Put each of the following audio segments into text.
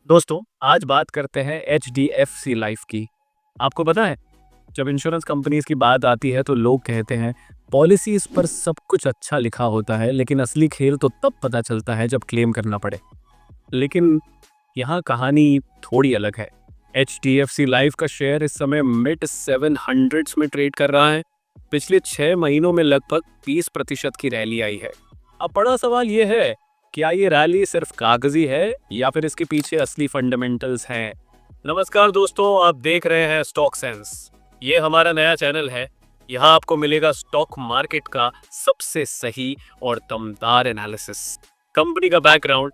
दोस्तों, आज बात करते हैं एचडीएफसी लाइफ की। आपको पता है, जब इंश्योरेंस कंपनीज की बात आती है तो लोग कहते हैं पॉलिसीज पर सब कुछ अच्छा लिखा होता है, लेकिन असली खेल तो तब पता चलता है जब क्लेम करना पड़े। लेकिन यहाँ कहानी थोड़ी अलग है। एचडीएफसी लाइफ का शेयर इस समय मिड 700s में ट्रेड कर रहा है। पिछले 6 महीनों में लगभग 20% की रैली आई है। अब बड़ा सवाल ये है, क्या ये रैली सिर्फ कागजी है या फिर इसके पीछे असली फंडामेंटल्स हैं? नमस्कार दोस्तों, आप देख रहे हैं स्टॉक सेंस। ये हमारा नया चैनल है। यहाँ आपको मिलेगा स्टॉक मार्केट का सबसे सही और दमदार एनालिसिस। कंपनी का background: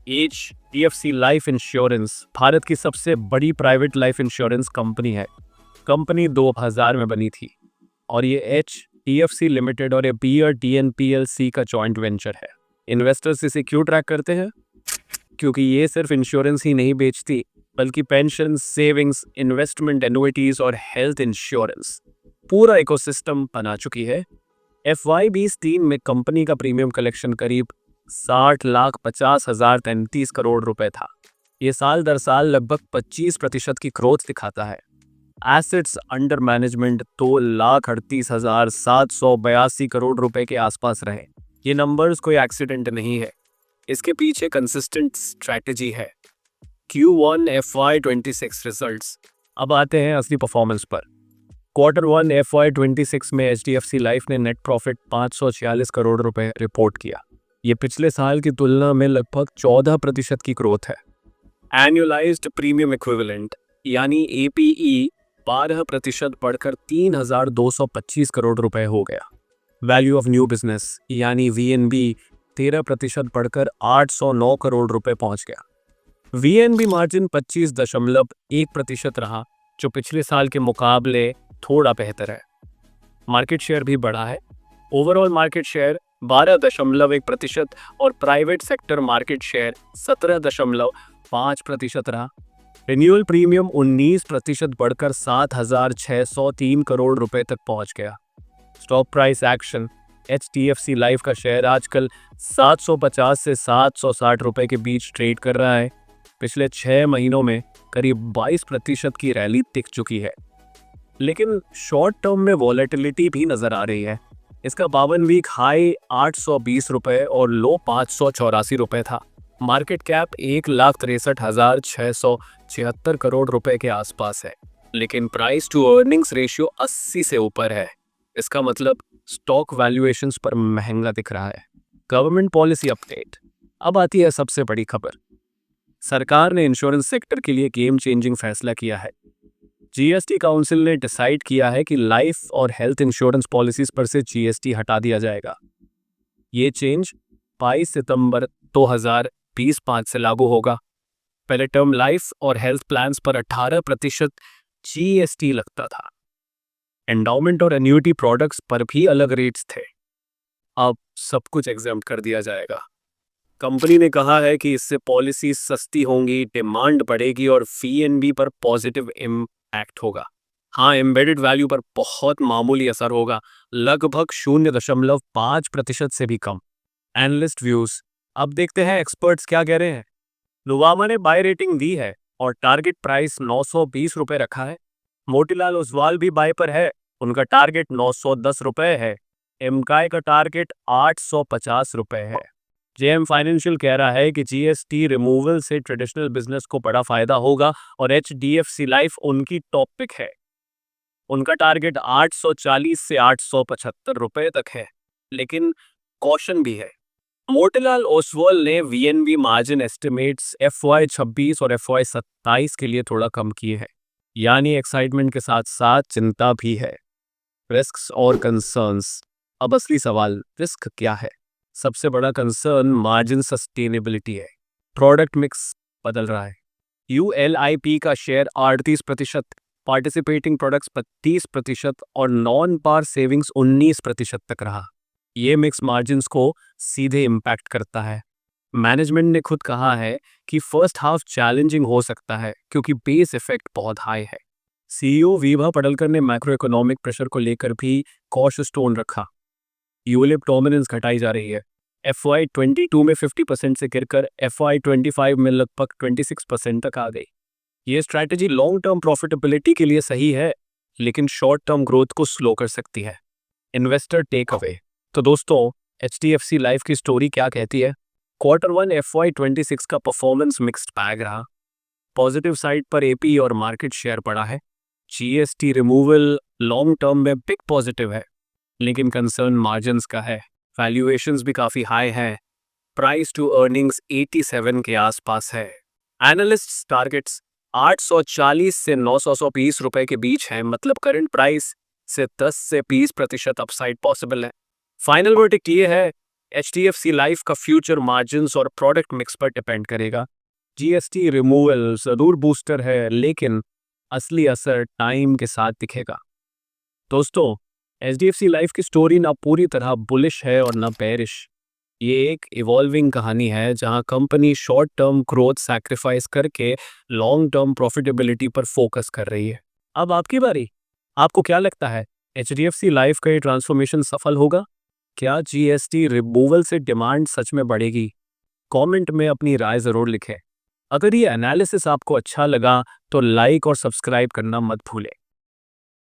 HDFC life insurance Bharat की सबसे बड़ी प्राइवेट लाइफ इंश्योरेंस कंपनी है। कंपनी 2000 में बनी थी और ये एचडीएफसी लिमिटेड और BRDN PLC का जॉइंट वेंचर है। इन्वेस्टर्स इसे क्यों ट्रैक करते हैं? क्योंकि ये सिर्फ इंश्योरेंस ही नहीं बेचती, बल्कि पेंशन, सेविंग्स, इन्वेस्टमेंट, एनुइटीज और हेल्थ इंश्योरेंस पूरा इकोसिस्टम बना चुकी है। FY23 में कंपनी का प्रीमियम कलेक्शन करीब 60,50,033 करोड़ रुपए था। ये साल दर साल लगभग 25% की ग्रोथ दिखाता है। एसेट्स अंडर मैनेजमेंट 2,38,782 करोड़ रुपए के आसपास रहे। ये नंबर्स कोई एक्सीडेंट नहीं है, इसके पीछे कंसिस्टेंट स्ट्रैटेजी है। Q1 FY26 results. अब आते हैं असली परफॉर्मेंस पर। Q1 FY26 में HDFC लाइफ ने नेट प्रॉफिट 546 करोड़ रुपए रिपोर्ट किया। ये पिछले साल की तुलना में लगभग 14% की ग्रोथ है। एनुअलाइज्ड प्रीमियम इक्विवेलेंट यानी APE 12% बढ़कर 3,225 करोड़ रुपए हो गया। वैल्यू ऑफ न्यू बिजनेस यानी VNB 13% बढ़कर 809 करोड़ रुपए पहुंच गया। VNB मार्जिन 25.1% रहा, जो पिछले साल के मुकाबले थोड़ा बेहतर है। मार्केट शेयर भी बढ़ा है। ओवरऑल मार्केट शेयर 12.1% और प्राइवेट सेक्टर मार्केट शेयर 17.5% रहा। रिन्यूअल प्रीमियम 19% बढ़कर 7,603 करोड़ रुपए तक पहुंच गया। Stock price action: HDFC life का शेयर आजकल 750 से 760 रुपए के बीच ट्रेड कर रहा है। पिछले 6 महीनों में करीब 22% की रैली दिख चुकी है। लेकिन शॉर्ट टर्म में वॉलेटिलिटी भी नजर आ रही है। इसका 52 वीक हाई 820 रुपए और लो 584 रुपए था। मार्केट कैप 1,63,676 करोड़ रुपए के आसपास है, लेकिन प्राइस टू अर्निंग्स रेशियो 80 से ऊपर है। इसका मतलब स्टॉक वैल्यूएशंस पर महंगा दिख रहा है। Government policy update. अब आती है सबसे बड़ी खबर। सरकार ने इंश्योरेंस सेक्टर के लिए गेम चेंजिंग फैसला किया है। GST काउंसिल ने डिसाइड किया है कि लाइफ और हेल्थ इंश्योरेंस पॉलिसीज पर से GST हटा दिया जाएगा। ये चेंज 22 सितंबर 2025 से लागू होगा। पहले टर्म लाइफ और हेल्थ प्लान्स पर 18% GST लगता था। एंडाउमेंट और एन्युइटी प्रोडक्ट्स पर भी अलग रेट्स थे। अब सब कुछ एग्जाम्प्ट कर दिया जाएगा। कंपनी ने कहा है कि इससे पॉलिसी सस्ती होंगी, डिमांड बढ़ेगी और VNB पर पॉजिटिव इम्पैक्ट होगा। हाँ, एम्बेडेड वैल्यू पर बहुत मामूली असर होगा, लगभग 0.5% से भी कम। Analyst views. अब देखते हैं एक्सपर्ट्स क्या कह रहे हैं। नुवामा ने बाय रेटिंग दी है और टारगेट प्राइस 920 रुपए रखा है। मोतीलाल ओसवाल भी बाय पर है, उनका टारगेट 910 रुपए है। एमकाई का टारगेट 850 रुपए है। JM फाइनेंशियल कह रहा है कि GST रिमूवल से ट्रेडिशनल बिजनेस को बड़ा फायदा होगा और HDFC लाइफ उनकी टॉपिक है। उनका टारगेट 840 से 875 रुपए तक है, लेकिन कॉशन भी है। मोतीलाल ओसवाल ने VNB मार्जिन एस्टिमेट्स FY26 और FY27 के लिए थोड़ा कम किए हैं, यानी एक्साइटमेंट के साथ साथ चिंता भी है। रिस्क्स और कंसर्न्स। अब असली सवाल, रिस्क क्या है? सबसे बड़ा कंसर्न मार्जिन सस्टेनेबिलिटी है। प्रोडक्ट मिक्स बदल रहा है। ULIP का शेयर 38%, पार्टिसिपेटिंग प्रोडक्ट्स 32% और नॉन पार सेविंग्स 19% तक रहा। ये मिक्स मार्जिन्स को सीधे इम्पैक्ट करता है। मैनेजमेंट ने खुद कहा है कि फर्स्ट हाफ चैलेंजिंग हो सकता है क्योंकि बेस इफेक्ट बहुत हाई है। CEO वीभा पडलकर ने मैक्रो इकोनॉमिक प्रेशर को लेकर भी कॉशियस टोन रखा। यूलिप डोमिनेंस घटाई जा रही है। FY22 में 50% से गिरकर FY25 में लगभग 26% तक आ गई। ये स्ट्रैटेजी लॉन्ग टर्म प्रॉफिटेबिलिटी के लिए सही है, लेकिन शॉर्ट टर्म ग्रोथ को स्लो कर सकती है। Investor take away. तो दोस्तों, HDFC लाइफ की स्टोरी क्या कहती है? Q1 FY26 का परफॉर्मेंस मिक्स्ड बैग रहा। पॉजिटिव साइड पर एपी और मार्केट शेयर पड़ा है। GST रिमूवल लॉन्ग टर्म में बिग पॉजिटिव है, लेकिन कंसर्न मार्जिन्स का है। वैल्यूएशंस भी काफ़ी हाई है। प्राइस टू अर्निंग्स 87 के आसपास है। एनालिस्ट्स टारगेट्स 840 से 920 रुपए के बीच है, मतलब करंट प्राइस से 10 से 20% अपसाइड पॉसिबल है। फाइनल वर्डिक्ट ये है, HDFC लाइफ का फ्यूचर मार्जिन्स और प्रोडक्ट मिक्स पर डिपेंड करेगा। GST रिमूवल ज़रूर बूस्टर है, लेकिन असली असर टाइम के साथ दिखेगा। दोस्तों, HDFC लाइफ की स्टोरी ना पूरी तरह बुलिश है और ना बेरिश। ये एक इवॉल्विंग कहानी है जहां company short term growth sacrifice करके लॉन्ग टर्म प्रॉफिटेबिलिटी पर फोकस कर रही है। अब आपकी बारी। आपको क्या लगता है, HDFC लाइफ का ये ट्रांसफॉर्मेशन सफल होगा? क्या GST रिमूवल से डिमांड सच में बढ़ेगी? कमेंट में अपनी राय ज़रूर लिखें। अगर ये एनालिसिस आपको अच्छा लगा तो लाइक और सब्सक्राइब करना मत भूलें।